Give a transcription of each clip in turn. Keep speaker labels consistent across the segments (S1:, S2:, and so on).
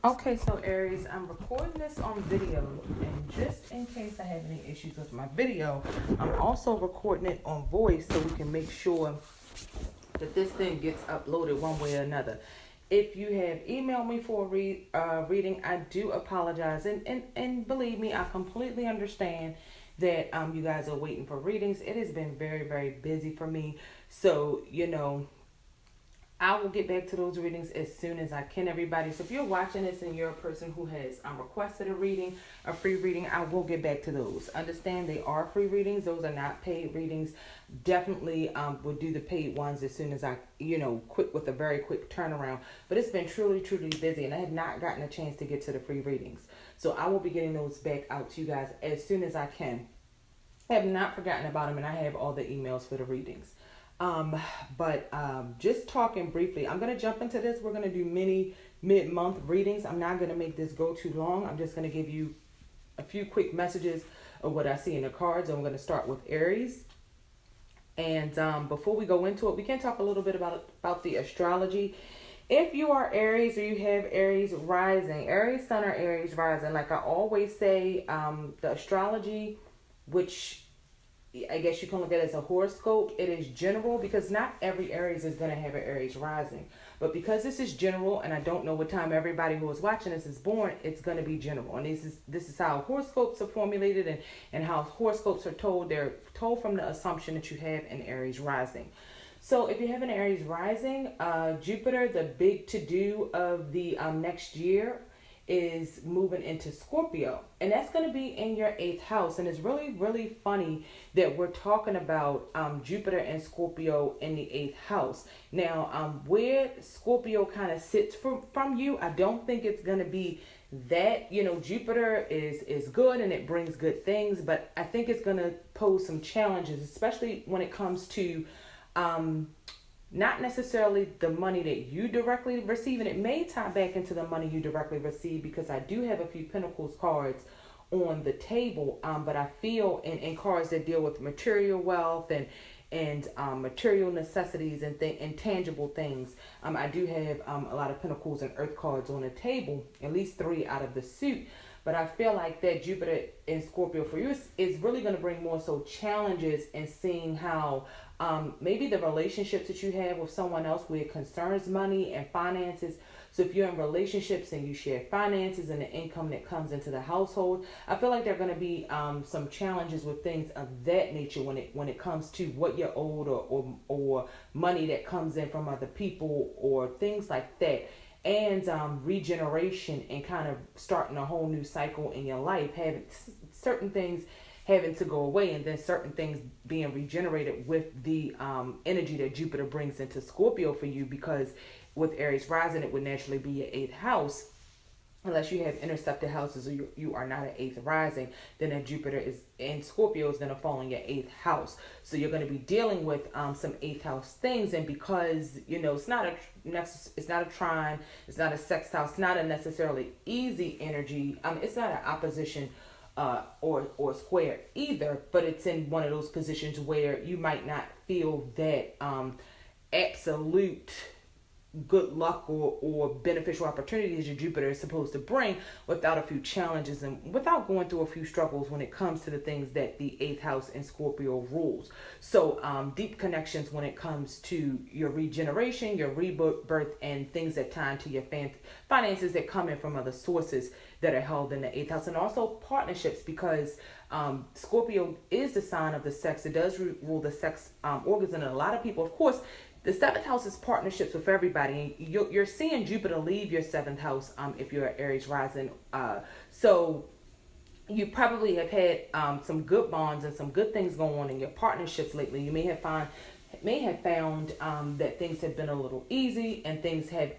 S1: Okay, so Aries, I'm recording this on video, and just in case I have any issues with my video, I'm also recording it on voice so we can make sure that this thing gets uploaded one way or another. If you have emailed me for a reading, I do apologize, and believe me, I completely understand that you guys are waiting for readings. It has been very, very busy for me, so I will get back to those readings as soon as I can, everybody. So if you're watching this and you're a person who has requested a reading, a free reading, I will get back to those. Understand they are free readings. Those are not paid readings. Definitely will do the paid ones as soon as I, quick with a very quick turnaround. But it's been truly, truly busy, and I have not gotten a chance to get to the free readings. So I will be getting those back out to you guys as soon as I can. I have not forgotten about them, and I have all the emails for the readings. But just talking briefly, I'm going to jump into this. We're going to do mini mid-month readings. I'm not going to make this go too long. I'm just going to give you a few quick messages of what I see in the cards. I'm going to start with Aries. And before we go into it, we can talk a little bit about the astrology. If you are Aries or you have Aries rising, Aries sun or Aries rising, like I always say, the astrology, which I guess you can look at it as a horoscope, it is general because not every Aries is going to have an Aries rising. But because this is general, and I don't know what time everybody who is watching this is born, it's going to be general. And this is how horoscopes are formulated and how horoscopes are told. They're told from the assumption that you have an Aries rising. So if you have an Aries rising, Jupiter, the big to-do of the next year, is moving into Scorpio, and that's going to be in your 8th house. And it's really, really funny that we're talking about Jupiter and Scorpio in the 8th house. Now, where Scorpio kind of sits from you, I don't think it's going to be that, Jupiter is good and it brings good things, but I think it's going to pose some challenges, especially when it comes to not necessarily the money that you directly receive, and it may tie back into the money you directly receive, because I do have a few Pentacles cards on the table, but I feel in cards that deal with material wealth and material necessities and intangible things. I do have a lot of Pentacles and Earth cards on the table, at least 3 out of the suit. But I feel like that Jupiter in Scorpio for you is really going to bring more so challenges in seeing how maybe the relationships that you have with someone else where it concerns money and finances. So if you're in relationships and you share finances and the income that comes into the household, I feel like there are going to be some challenges with things of that nature when it comes to what you're owed or money that comes in from other people or things like that. And regeneration and kind of starting a whole new cycle in your life, having certain things having to go away and then certain things being regenerated with the energy that Jupiter brings into Scorpio for you, because with Aries rising, it would naturally be your 8th house. Unless you have intercepted houses or you are not an 8th rising, then that Jupiter is in Scorpio is going to fall in your 8th house. So you're going to be dealing with some 8th house things. And because, it's not a trine, it's not a sextile, it's not a necessarily easy energy. It's not an opposition or square either, but it's in one of those positions where you might not feel that absolute good luck or beneficial opportunities your Jupiter is supposed to bring without a few challenges and without going through a few struggles when it comes to the things that the 8th house in Scorpio rules. So deep connections when it comes to your regeneration, your rebirth, and things that tie into your finances that come in from other sources that are held in the 8th house. And also partnerships, because Scorpio is the sign of the sex. It does rule the sex organs, and a lot of people, of course, the 7th house is partnerships with everybody. You're seeing Jupiter leave your 7th house if you're an Aries rising. So you probably have had some good bonds and some good things going on in your partnerships lately. You may have found that things have been a little easy and things have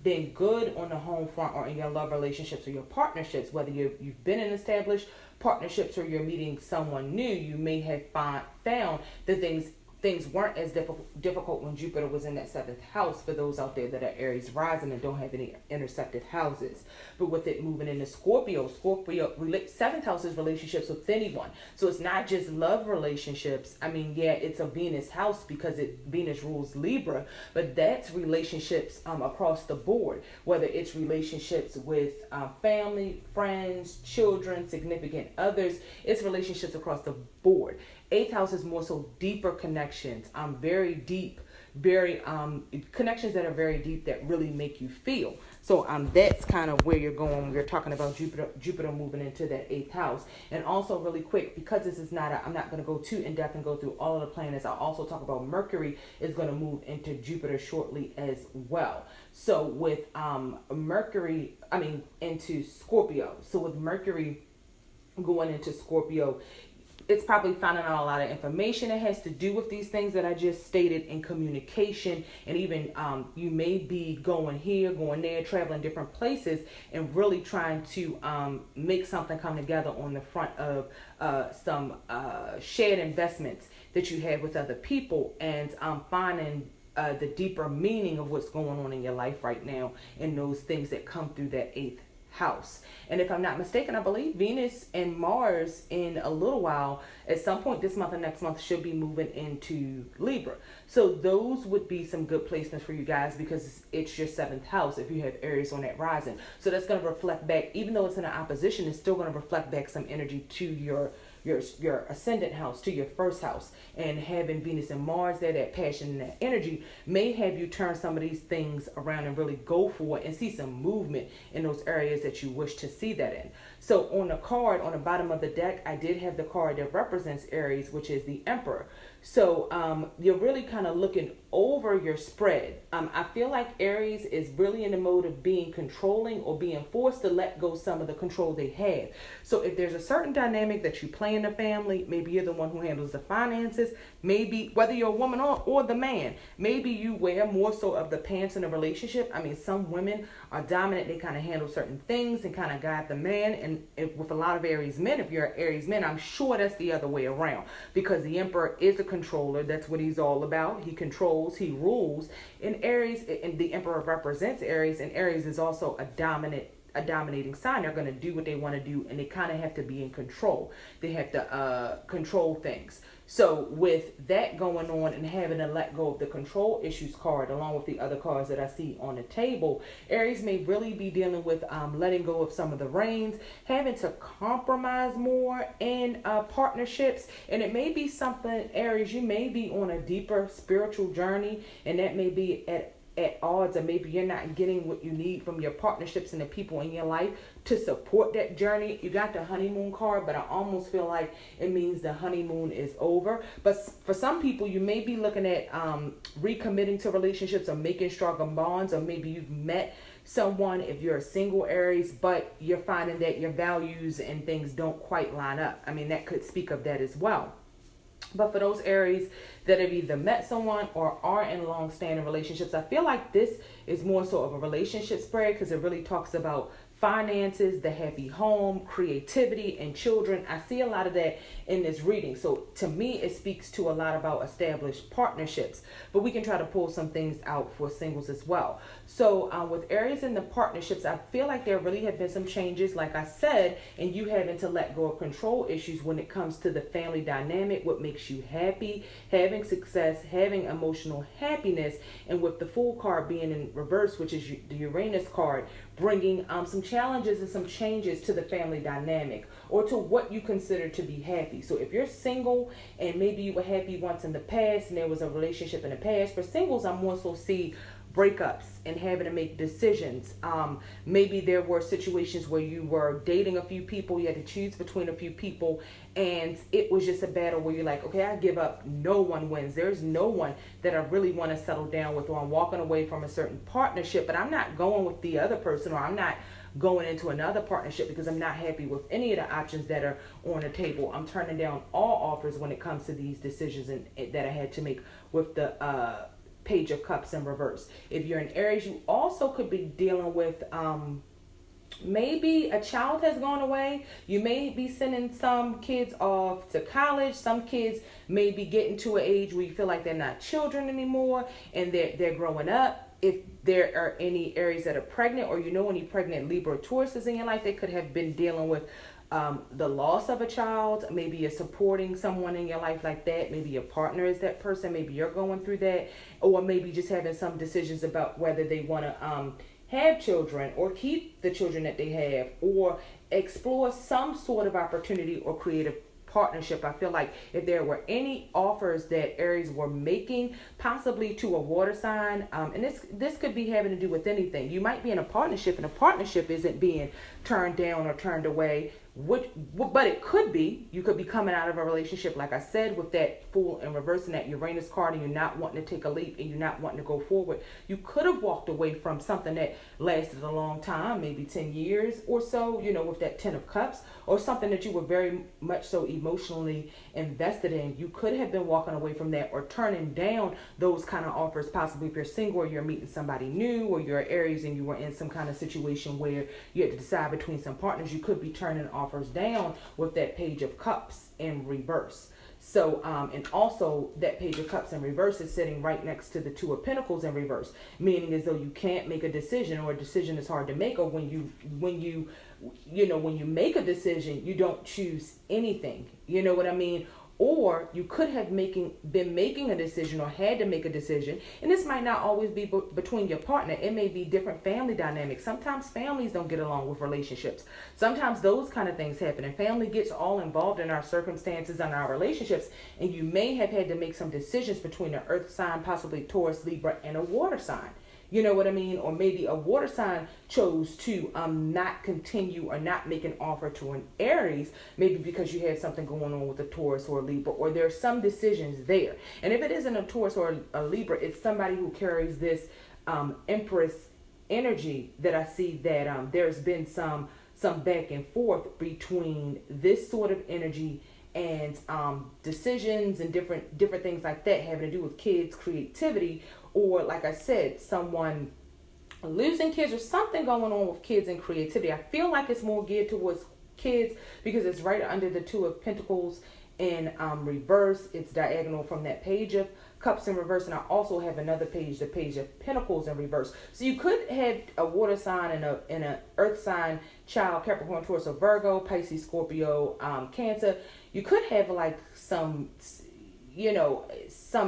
S1: been good on the home front or in your love relationships or your partnerships. Whether you've been in established partnerships or you're meeting someone new, you may have found that things things weren't as difficult when Jupiter was in that seventh house for those out there that are Aries rising and don't have any intersected houses. But with it moving into Scorpio, seventh house is relationships with anyone. So it's not just love relationships. I mean, yeah, it's a Venus house because Venus rules Libra, but that's relationships across the board, whether it's relationships with family, friends, children, significant others. It's relationships across the board. Eighth house is more so deeper connections, very deep, very connections that are very deep that really make you feel. So that's kind of where you're going when you're talking about Jupiter moving into that eighth house. And also really quick, because this is not I'm not going to go too in depth and go through all of the planets. I'll also talk about Mercury is going to move into Jupiter shortly as well. So with Mercury, into Scorpio. So with Mercury going into Scorpio, it's probably finding out a lot of information that has to do with these things that I just stated in communication. And even you may be going here, going there, traveling different places and really trying to make something come together on the front of some shared investments that you have with other people, and finding the deeper meaning of what's going on in your life right now and those things that come through that eighth house. And if I'm not mistaken, I believe Venus and Mars in a little while, at some point this month or next month, should be moving into Libra. So those would be some good placements for you guys, because it's your seventh house if you have Aries on that rising. So that's going to reflect back, even though it's in an opposition, it's still going to reflect back some energy to your ascendant house, to your first house. And having Venus and Mars there, that passion and that energy may have you turn some of these things around and really go for it and see some movement in those areas that you wish to see that in. So on the card on the bottom of the deck, I did have the card that represents Aries, which is the Emperor. So you're really kind of looking over your spread. I feel like Aries is really in the mode of being controlling or being forced to let go some of the control they have. So if there's a certain dynamic that you play in the family, maybe you're the one who handles the finances, maybe whether you're a woman or the man, maybe you wear more so of the pants in a relationship. I mean, some women are dominant. They kind of handle certain things and kind of guide the man. And with a lot of Aries men, if you're an Aries man, I'm sure that's the other way around, because the Emperor is a controller. That's what he's all about. He controls, he rules. In Aries, and the Emperor represents Aries, and Aries is also a dominating sign. They're going to do what they want to do, and they kind of have to be in control. They have to control things. So with that going on and having to let go of the control issues card, along with the other cards that I see on the table, Aries may really be dealing with letting go of some of the reins, having to compromise more in partnerships. And it may be something, Aries, you may be on a deeper spiritual journey, and that may be at odds, or maybe you're not getting what you need from your partnerships and the people in your life to support that journey. You got the honeymoon card, but I almost feel like it means the honeymoon is over. But for some people, you may be looking at recommitting to relationships or making stronger bonds, or maybe you've met someone if you're a single Aries, but you're finding that your values and things don't quite line up. I mean, that could speak of that as well. But for those Aries that have either met someone or are in long-standing relationships, I feel like this is more so of a relationship spread, because it really talks about finances, the happy home, creativity, and children. I see a lot of that in this reading. So to me, it speaks to a lot about established partnerships, but we can try to pull some things out for singles as well. So with Aries in the partnerships, I feel like there really have been some changes, like I said, and you having to let go of control issues when it comes to the family dynamic, what makes you happy, having success, having emotional happiness. And with the Fool card being in reverse, which is the Uranus card, bringing some challenges and some changes to the family dynamic, or to what you consider to be happy. So if you're single and maybe you were happy once in the past and there was a relationship in the past, for singles, I'm also see breakups and having to make decisions. Maybe there were situations where you were dating a few people, you had to choose between a few people, and it was just a battle where you're like, okay, I give up. No one wins. There's no one that I really want to settle down with, or I'm walking away from a certain partnership, but I'm not going with the other person, or I'm not going into another partnership because I'm not happy with any of the options that are on the table. I'm turning down all offers when it comes to these decisions that I had to make with the Page of Cups in reverse. If you're an Aries, you also could be dealing with maybe a child has gone away. You may be sending some kids off to college. Some kids may be getting to an age where you feel like they're not children anymore and they're growing up. If there are any Aries that are pregnant, or you know any pregnant Libra or Tauruses in your life, they could have been dealing with the loss of a child. Maybe you're supporting someone in your life like that. Maybe your partner is that person. Maybe you're going through that. Or maybe just having some decisions about whether they want to have children or keep the children that they have, or explore some sort of opportunity or creative partnership. I feel like if there were any offers that Aries were making, possibly to a water sign, and this could be having to do with anything. You might be in a partnership, and a partnership isn't being turned down or turned away. But it could be. You could be coming out of a relationship, like I said, with that Fool in reverse and that Uranus card, and you're not wanting to take a leap and you're not wanting to go forward. You could have walked away from something that lasted a long time, maybe 10 years or so, with that 10 of Cups, or something that you were very much so emotionally invested in. You could have been walking away from that or turning down those kind of offers, possibly if you're single or you're meeting somebody new, or you're Aries and you were in some kind of situation where you had to decide between some partners. You could be turning offers down with that Page of Cups in reverse. So, and also that Page of Cups in reverse is sitting right next to the Two of Pentacles in reverse, meaning as though you can't make a decision, or a decision is hard to make, or when you make a decision, you don't choose anything. You know what I mean? Or you could have been making a decision, or had to make a decision. And this might not always be between your partner. It may be different family dynamics. Sometimes families don't get along with relationships. Sometimes those kind of things happen, and family gets all involved in our circumstances and our relationships. And you may have had to make some decisions between an earth sign, possibly Taurus, Libra, and a water sign. You know what I mean? Or maybe a water sign chose to not continue or not make an offer to an Aries, maybe because you had something going on with a Taurus or a Libra, or there's some decisions there. And if it isn't a Taurus or a Libra, it's somebody who carries this Empress energy, that I see that there's been some back and forth between this sort of energy and decisions and different things like that, having to do with kids, creativity, or like I said, someone losing kids, or something going on with kids and creativity. I feel like it's more geared towards kids because it's right under the Two of Pentacles in reverse. It's diagonal from that Page of Cups in reverse, and I also have another page, the Page of Pentacles in reverse. So you could have a water sign and a earth sign child, Capricorn, Taurus, or Virgo, Pisces, Scorpio, Cancer. You could have like some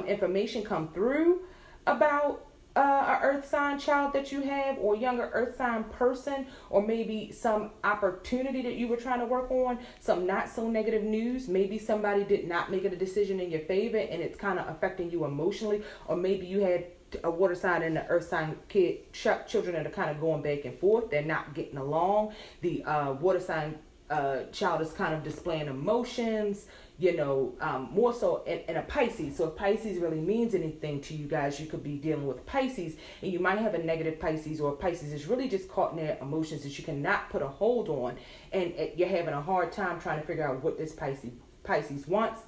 S1: information come through about a earth sign child that you have, or younger earth sign person, or maybe some opportunity that you were trying to work on, some not so negative news. Maybe somebody did not make a decision in your favor and it's kind of affecting you emotionally, or maybe you had a water sign and the earth sign children that are kind of going back and forth. They're not getting along. The water sign child is kind of displaying emotions, more so in a Pisces. So if Pisces really means anything to you guys, you could be dealing with Pisces, and you might have a negative Pisces, or Pisces is really just caught in their emotions that you cannot put a hold on, and you're having a hard time trying to figure out what this Pisces wants.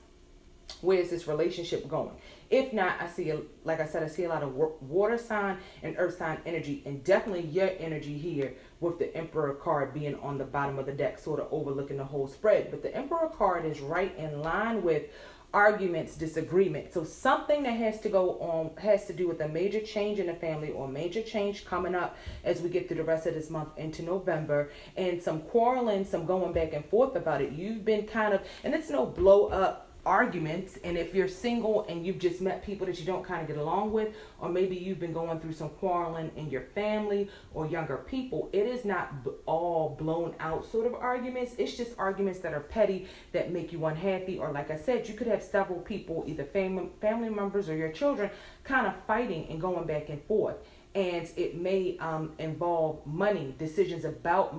S1: Where is this relationship going? If not, I see a lot of water sign and earth sign energy, and definitely your energy here with the Emperor card being on the bottom of the deck, sort of overlooking the whole spread. But the Emperor card is right in line with arguments, disagreement. So something that has to do with a major change in the family, or major change coming up as we get through the rest of this month into November, and some quarreling, some going back and forth about it. You've been and it's no blow up arguments. And if you're single and you've just met people that you don't kind of get along with, or maybe you've been going through some quarreling in your family or younger people, it is not all blown out sort of arguments. It's just arguments that are petty, that make you unhappy. Or like I said, you could have several people, either family members or your children, kind of fighting and going back and forth. And it may involve money, decisions about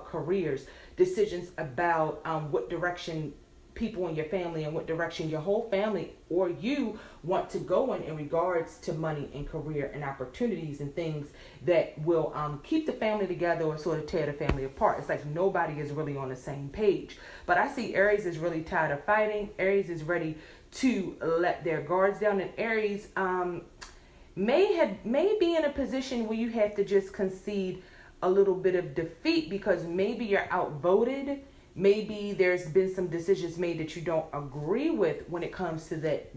S1: careers, decisions about what direction people in your family and what direction your whole family or you want to go in regards to money and career and opportunities and things that will keep the family together or sort of tear the family apart. It's like nobody is really on the same page. But I see Aries is really tired of fighting. Aries is ready to let their guards down, and Aries may be in a position where you have to just concede a little bit of defeat because maybe you're outvoted. Maybe there's been some decisions made that you don't agree with when it comes to that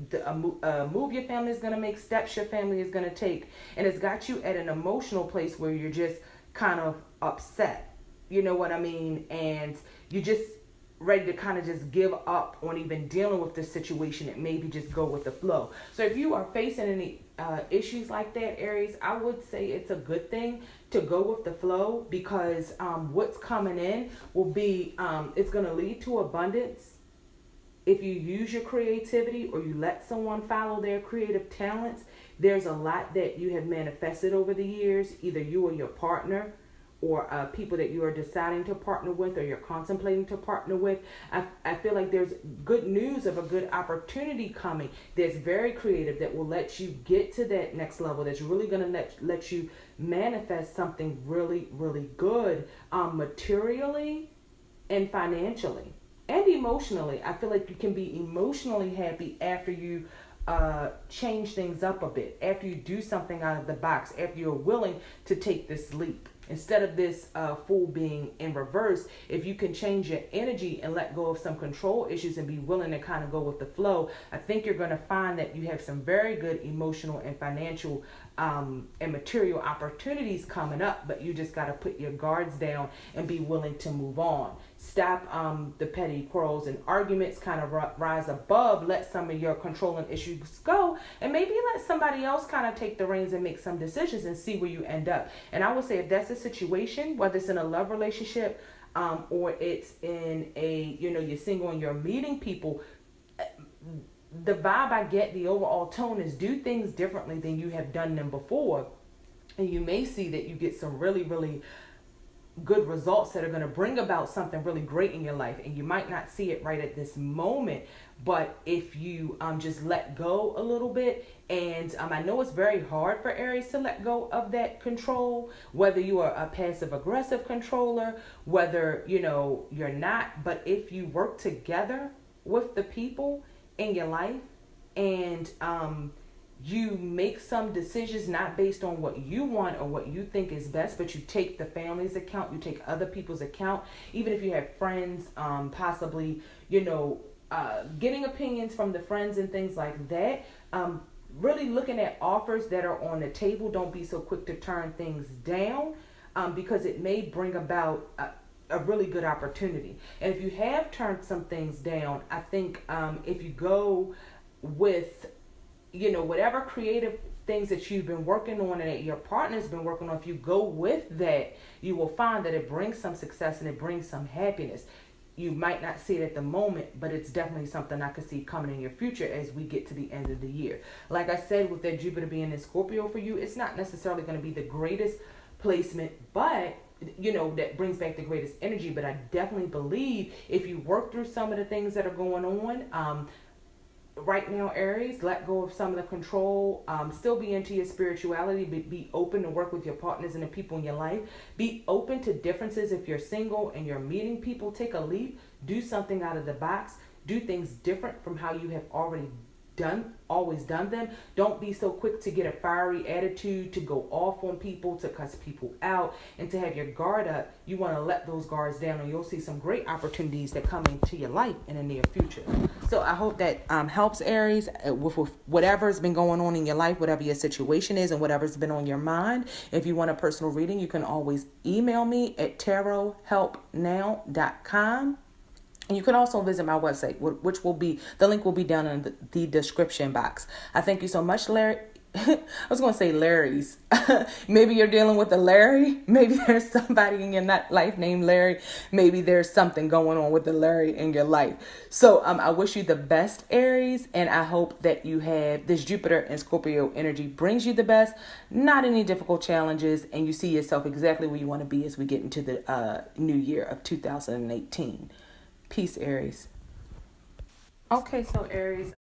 S1: move your family is going to make, steps your family is going to take. And it's got you at an emotional place where you're just kind of upset. You know what I mean? And you just ready to kind of just give up on even dealing with the situation and maybe just go with the flow. So if you are facing any issues like that, Aries, I would say it's a good thing to go with the flow because what's coming in will be, it's going to lead to abundance. If you use your creativity or you let someone follow their creative talents, there's a lot that you have manifested over the years, either you or your partner, or people that you are deciding to partner with or you're contemplating to partner with. I feel like there's good news of a good opportunity coming that's very creative, that will let you get to that next level, that's really going to let you manifest something really, really good, materially and financially and emotionally. I feel like you can be emotionally happy after you change things up a bit, after you do something out of the box, after you're willing to take this leap. Instead of this fool being in reverse, if you can change your energy and let go of some control issues and be willing to kind of go with the flow, I think you're going to find that you have some very good emotional and financial and material opportunities coming up, but you just got to put your guards down and be willing to move on. Stop the petty quarrels and arguments, kind of rise above, let some of your controlling issues go, and maybe let somebody else kind of take the reins and make some decisions and see where you end up. And I would say if that's a situation, whether it's in a love relationship or it's in a, you're single and you're meeting people, the vibe I get, the overall tone is do things differently than you have done them before. And you may see that you get some really, really good results that are going to bring about something really great in your life. And you might not see it right at this moment, but if you just let go a little bit, and I know it's very hard for Aries to let go of that control, whether you are a passive aggressive controller, whether you're not, but if you work together with the people in your life and you make some decisions not based on what you want or what you think is best, but you take the family's account, you take other people's account, even if you have friends, possibly, getting opinions from the friends and things like that. Really looking at offers that are on the table. Don't be so quick to turn things down because it may bring about a really good opportunity. And if you have turned some things down, I think if you go with whatever creative things that you've been working on and that your partner's been working on, if you go with that, you will find that it brings some success and it brings some happiness. You might not see it at the moment, but it's definitely something I could see coming in your future as we get to the end of the year. Like I said, with that Jupiter being in Scorpio for you, it's not necessarily going to be the greatest placement, but that brings back the greatest energy. But I definitely believe if you work through some of the things that are going on, right now, Aries, let go of some of the control, still be into your spirituality, be open to work with your partners and the people in your life. Be open to differences. If you're single and you're meeting people, take a leap, do something out of the box, do things different from how you have always done them. Don't be so quick to get a fiery attitude, to go off on people, to cuss people out, and to have your guard up. You want to let those guards down, and you'll see some great opportunities that come into your life in the near future. So I hope that helps, Aries, with whatever's been going on in your life, whatever your situation is, and whatever's been on your mind. If you want a personal reading, you can always email me at tarothelpnow.com. And you can also visit my website, which will be, the link will be down in the description box. I thank you so much, Larry. I was going to say Larry's. Maybe you're dealing with a Larry. Maybe there's somebody in your life named Larry. Maybe there's something going on with the Larry in your life. So I wish you the best, Aries. And I hope that you have this Jupiter and Scorpio energy brings you the best. Not any difficult challenges. And you see yourself exactly where you want to be as we get into the new year of 2018. Peace, Aries. Okay, so Aries.